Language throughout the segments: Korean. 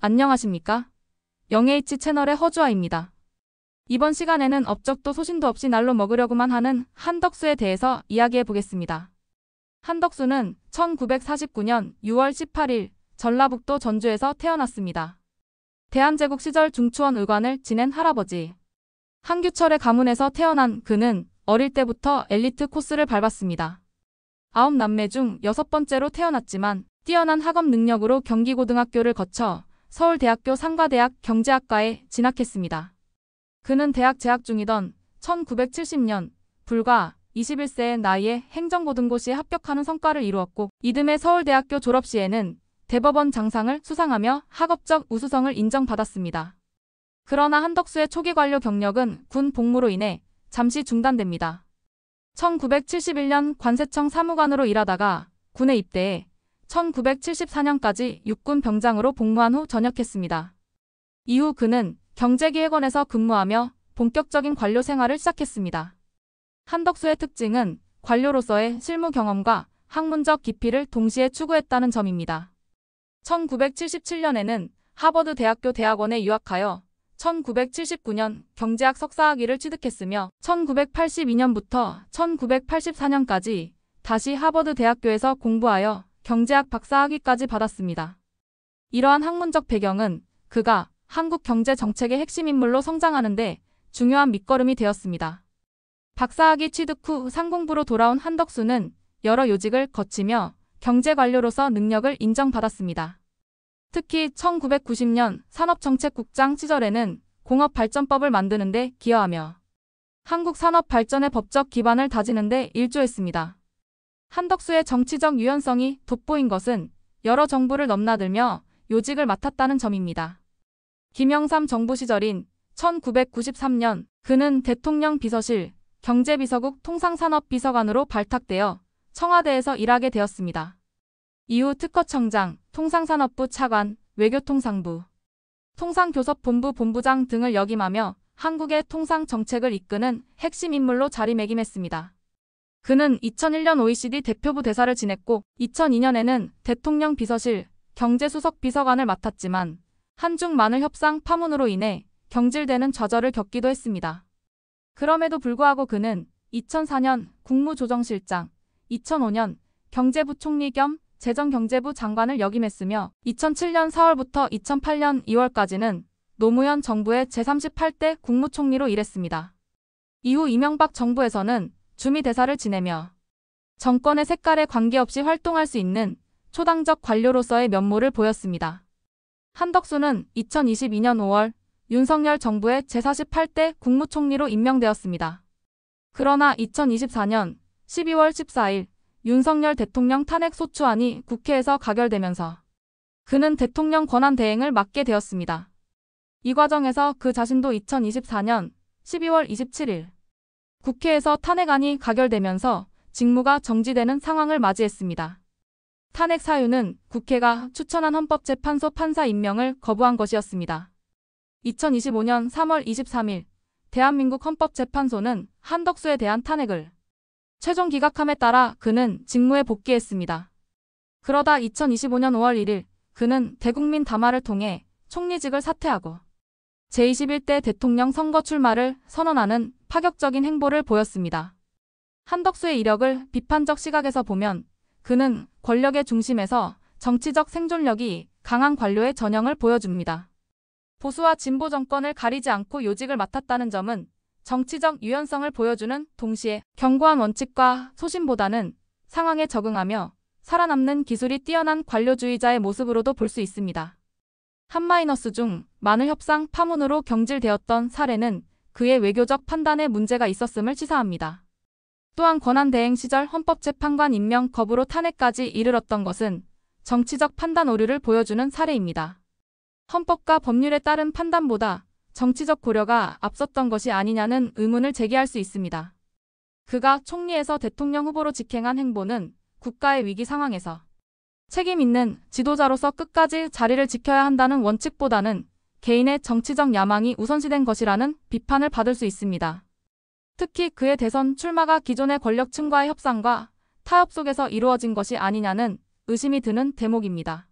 안녕하십니까? 영H 채널의 허주아입니다. 이번 시간에는 업적도 소신도 없이 날로 먹으려고만 하는 한덕수에 대해서 이야기해 보겠습니다. 한덕수는 1949년 6월 18일 전라북도 전주에서 태어났습니다. 대한제국 시절 중추원 의관을 지낸 할아버지 한규철의 가문에서 태어난 그는 어릴 때부터 엘리트 코스를 밟았습니다. 9남매 중 6번째로 태어났지만 뛰어난 학업 능력으로 경기고등학교를 거쳐 서울대학교 상가대학 경제학과에 진학했습니다. 그는 대학 재학 중이던 1970년 불과 21세의 나이에 행정고등고시에 합격하는 성과를 이루었고 이듬해 서울대학교 졸업 시에는 대법원 장상을 수상하며 학업적 우수성을 인정받았습니다. 그러나 한덕수의 초기 관료 경력은 군 복무로 인해 잠시 중단됩니다. 1971년 관세청 사무관으로 일하다가 군에 입대해 1974년까지 육군 병장으로 복무한 후 전역했습니다. 이후 그는 경제기획원에서 근무하며 본격적인 관료 생활을 시작했습니다. 한덕수의 특징은 관료로서의 실무 경험과 학문적 깊이를 동시에 추구했다는 점입니다. 1977년에는 하버드 대학교 대학원에 유학하여 1979년 경제학 석사학위를 취득했으며 1982년부터 1984년까지 다시 하버드 대학교에서 공부하여 경제학 박사학위까지 받았습니다. 이러한 학문적 배경은 그가 한국 경제 정책의 핵심 인물로 성장하는 데 중요한 밑거름이 되었습니다. 박사학위 취득 후 상공부로 돌아온 한덕수는 여러 요직을 거치며 경제관료로서 능력을 인정받았습니다. 특히 1990년 산업정책국장 시절에는 공업발전법을 만드는 데 기여하며 한국 산업 발전의 법적 기반을 다지는 데 일조했습니다. 한덕수의 정치적 유연성이 돋보인 것은 여러 정부를 넘나들며 요직을 맡았다는 점입니다. 김영삼 정부 시절인 1993년 그는 대통령 비서실 경제비서국 통상산업비서관으로 발탁되어 청와대에서 일하게 되었습니다. 이후 특허청장, 통상산업부 차관, 외교통상부, 통상교섭본부 본부장 등을 역임하며 한국의 통상정책을 이끄는 핵심 인물로 자리매김했습니다. 그는 2001년 OECD 대표부 대사를 지냈고 2002년에는 대통령 비서실 경제수석 비서관을 맡았지만 한중 만을 협상 파문으로 인해 경질되는 좌절을 겪기도 했습니다. 그럼에도 불구하고 그는 2004년 국무조정실장, 2005년 경제부총리 겸 재정경제부 장관을 역임했으며 2007년 4월부터 2008년 2월까지는 노무현 정부의 제38대 국무총리로 일했습니다. 이후 이명박 정부에서는 주미대사를 지내며 정권의 색깔에 관계없이 활동할 수 있는 초당적 관료로서의 면모를 보였습니다. 한덕수는 2022년 5월 윤석열 정부의 제48대 국무총리로 임명되었습니다. 그러나 2024년 12월 14일 윤석열 대통령 탄핵 소추안이 국회에서 가결되면서 그는 대통령 권한 대행을 맡게 되었습니다. 이 과정에서 그 자신도 2024년 12월 27일 국회에서 탄핵안이 가결되면서 직무가 정지되는 상황을 맞이했습니다. 탄핵 사유는 국회가 추천한 헌법재판소 판사 임명을 거부한 것이었습니다. 2025년 3월 23일 대한민국 헌법재판소는 한덕수에 대한 탄핵을 최종 기각함에 따라 그는 직무에 복귀했습니다. 그러다 2025년 5월 1일 그는 대국민 담화를 통해 총리직을 사퇴하고 제21대 대통령 선거 출마를 선언하는 파격적인 행보를 보였습니다. 한덕수의 이력을 비판적 시각에서 보면 그는 권력의 중심에서 정치적 생존력이 강한 관료의 전형을 보여줍니다. 보수와 진보 정권을 가리지 않고 요직을 맡았다는 점은 정치적 유연성을 보여주는 동시에 견고한 원칙과 소신보다는 상황에 적응하며 살아남는 기술이 뛰어난 관료주의자의 모습으로도 볼 수 있습니다. 한마이너스 중 마늘 협상 파문으로 경질되었던 사례는 그의 외교적 판단에 문제가 있었음을 시사합니다. 또한 권한대행 시절 헌법재판관 임명 거부로 탄핵까지 이르렀던 것은 정치적 판단 오류를 보여주는 사례입니다. 헌법과 법률에 따른 판단보다 정치적 고려가 앞섰던 것이 아니냐는 의문을 제기할 수 있습니다. 그가 총리에서 대통령 후보로 직행한 행보는 국가의 위기 상황에서 책임 있는 지도자로서 끝까지 자리를 지켜야 한다는 원칙보다는 개인의 정치적 야망이 우선시된 것이라는 비판을 받을 수 있습니다. 특히 그의 대선 출마가 기존의 권력층과의 협상과 타협 속에서 이루어진 것이 아니냐는 의심이 드는 대목입니다.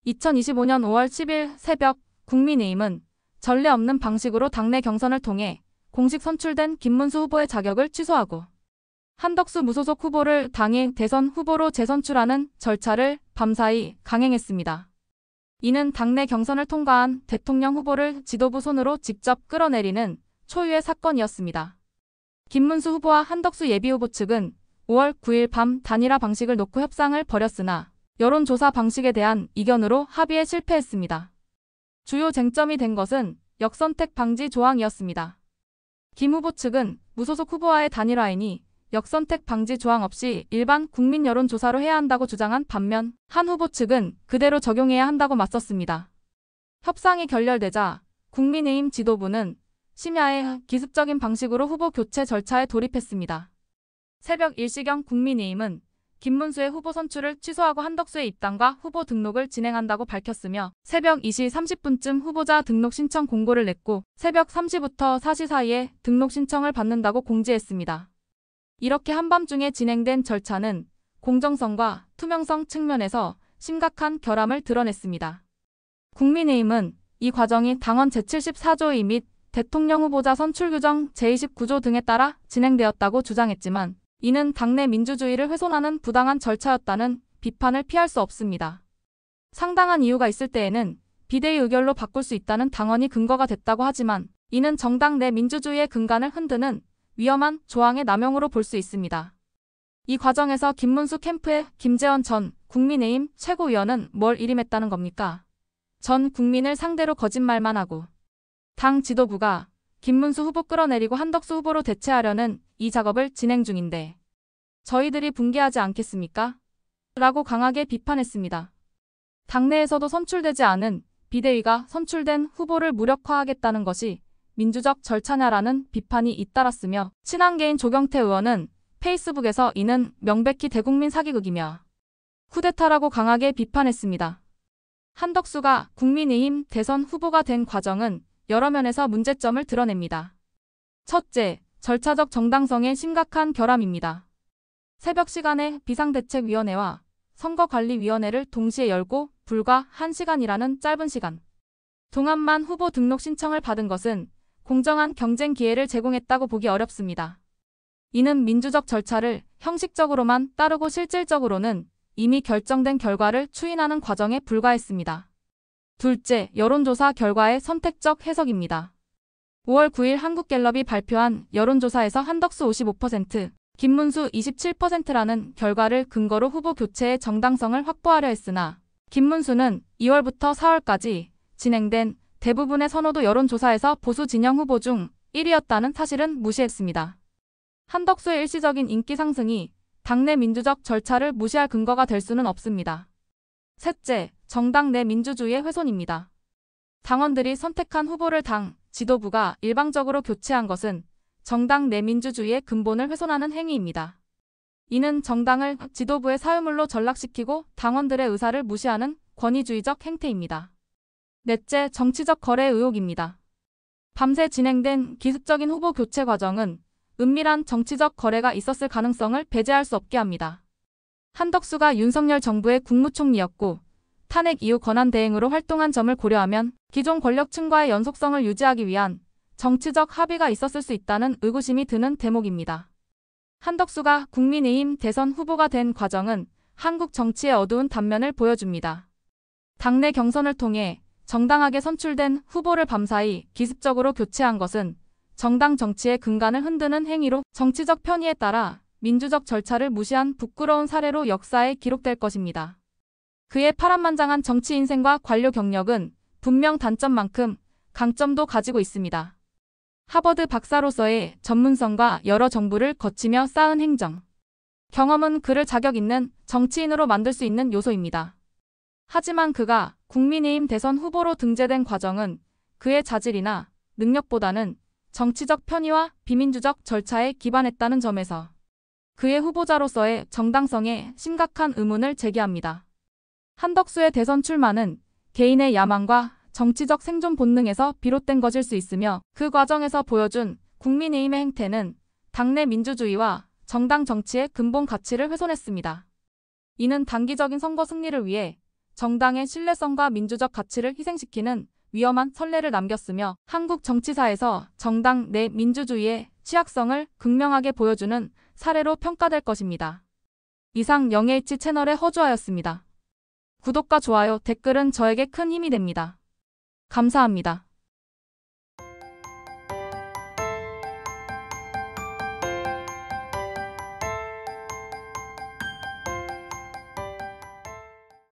2025년 5월 10일 새벽 국민의힘은 전례 없는 방식으로 당내 경선을 통해 공식 선출된 김문수 후보의 자격을 취소하고 한덕수 무소속 후보를 당일 대선 후보로 재선출하는 절차를 밤사이 강행했습니다. 이는 당내 경선을 통과한 대통령 후보를 지도부 손으로 직접 끌어내리는 초유의 사건이었습니다. 김문수 후보와 한덕수 예비후보 측은 5월 9일 밤 단일화 방식을 놓고 협상을 벌였으나 여론조사 방식에 대한 이견으로 합의에 실패했습니다. 주요 쟁점이 된 것은 역선택 방지 조항이었습니다. 김 후보 측은 무소속 후보와의 단일화이니 역선택 방지 조항 없이 일반 국민 여론조사로 해야 한다고 주장한 반면 한 후보 측은 그대로 적용해야 한다고 맞섰습니다. 협상이 결렬되자 국민의힘 지도부는 심야에 기습적인 방식으로 후보 교체 절차에 돌입했습니다. 새벽 1시경 국민의힘은 김문수의 후보 선출을 취소하고 한덕수의 입당과 후보 등록을 진행한다고 밝혔으며 새벽 2시 30분쯤 후보자 등록 신청 공고를 냈고 새벽 3시부터 4시 사이에 등록 신청을 받는다고 공지했습니다. 이렇게 한밤중에 진행된 절차는 공정성과 투명성 측면에서 심각한 결함을 드러냈습니다. 국민의힘은 이 과정이 당원 제74조 2 및 대통령 후보자 선출 규정 제29조 등에 따라 진행되었다고 주장했지만 이는 당내 민주주의를 훼손하는 부당한 절차였다는 비판을 피할 수 없습니다. 상당한 이유가 있을 때에는 비대위 의결로 바꿀 수 있다는 당원이 근거가 됐다고 하지만 이는 정당 내 민주주의의 근간을 흔드는 위험한 조항의 남용으로 볼 수 있습니다. 이 과정에서 김문수 캠프의 김재원 전 국민의힘 최고위원은 뭘 일임했다는 겁니까? 전 국민을 상대로 거짓말만 하고 당 지도부가 김문수 후보 끌어내리고 한덕수 후보로 대체하려는 이 작업을 진행 중인데 저희들이 붕괴하지 않겠습니까? 라고 강하게 비판했습니다. 당내에서도 선출되지 않은 비대위가 선출된 후보를 무력화하겠다는 것이 민주적 절차냐라는 비판이 잇따랐으며 친한계인 조경태 의원은 페이스북에서 이는 명백히 대국민 사기극이며 쿠데타라고 강하게 비판했습니다. 한덕수가 국민의힘 대선 후보가 된 과정은 여러 면에서 문제점을 드러냅니다. 첫째, 절차적 정당성의 심각한 결함입니다. 새벽 시간에 비상대책위원회와 선거관리위원회를 동시에 열고 불과 1시간이라는 짧은 시간 동안만 후보 등록 신청을 받은 것은 공정한 경쟁 기회를 제공했다고 보기 어렵습니다. 이는 민주적 절차를 형식적으로만 따르고 실질적으로는 이미 결정된 결과를 추인하는 과정에 불과했습니다. 둘째, 여론조사 결과의 선택적 해석입니다. 5월 9일 한국갤럽이 발표한 여론조사에서 한덕수 55%, 김문수 27%라는 결과를 근거로 후보 교체의 정당성을 확보하려 했으나 김문수는 2월부터 4월까지 진행된 대부분의 선호도 여론조사에서 보수 진영 후보 중 1위였다는 사실은 무시했습니다. 한덕수의 일시적인 인기 상승이 당내 민주적 절차를 무시할 근거가 될 수는 없습니다. 셋째, 정당 내 민주주의의 훼손입니다. 당원들이 선택한 후보를 당 지도부가 일방적으로 교체한 것은 정당 내 민주주의의 근본을 훼손하는 행위입니다. 이는 정당을 지도부의 사유물로 전락시키고 당원들의 의사를 무시하는 권위주의적 행태입니다. 넷째, 정치적 거래 의혹입니다. 밤새 진행된 기습적인 후보 교체 과정은 은밀한 정치적 거래가 있었을 가능성을 배제할 수 없게 합니다. 한덕수가 윤석열 정부의 국무총리였고 탄핵 이후 권한대행으로 활동한 점을 고려하면 기존 권력층과의 연속성을 유지하기 위한 정치적 합의가 있었을 수 있다는 의구심이 드는 대목입니다. 한덕수가 국민의힘 대선 후보가 된 과정은 한국 정치의 어두운 단면을 보여줍니다. 당내 경선을 통해 정당하게 선출된 후보를 밤사이 기습적으로 교체한 것은 정당 정치의 근간을 흔드는 행위로 정치적 편의에 따라 민주적 절차를 무시한 부끄러운 사례로 역사에 기록될 것입니다. 그의 파란만장한 정치 인생과 관료 경력은 분명 단점만큼 강점도 가지고 있습니다. 하버드 박사로서의 전문성과 여러 정부를 거치며 쌓은 행정 경험은 그를 자격 있는 정치인으로 만들 수 있는 요소입니다. 하지만 그가 국민의힘 대선 후보로 등재된 과정은 그의 자질이나 능력보다는 정치적 편의와 비민주적 절차에 기반했다는 점에서 그의 후보자로서의 정당성에 심각한 의문을 제기합니다. 한덕수의 대선 출마는 개인의 야망과 정치적 생존 본능에서 비롯된 것일 수 있으며 그 과정에서 보여준 국민의힘의 행태는 당내 민주주의와 정당 정치의 근본 가치를 훼손했습니다. 이는 단기적인 선거 승리를 위해 정당의 신뢰성과 민주적 가치를 희생시키는 위험한 선례를 남겼으며 한국 정치사에서 정당 내 민주주의의 취약성을 극명하게 보여주는 사례로 평가될 것입니다. 이상 영예이치 채널의 허주아였습니다. 구독과 좋아요, 댓글은 저에게 큰 힘이 됩니다. 감사합니다.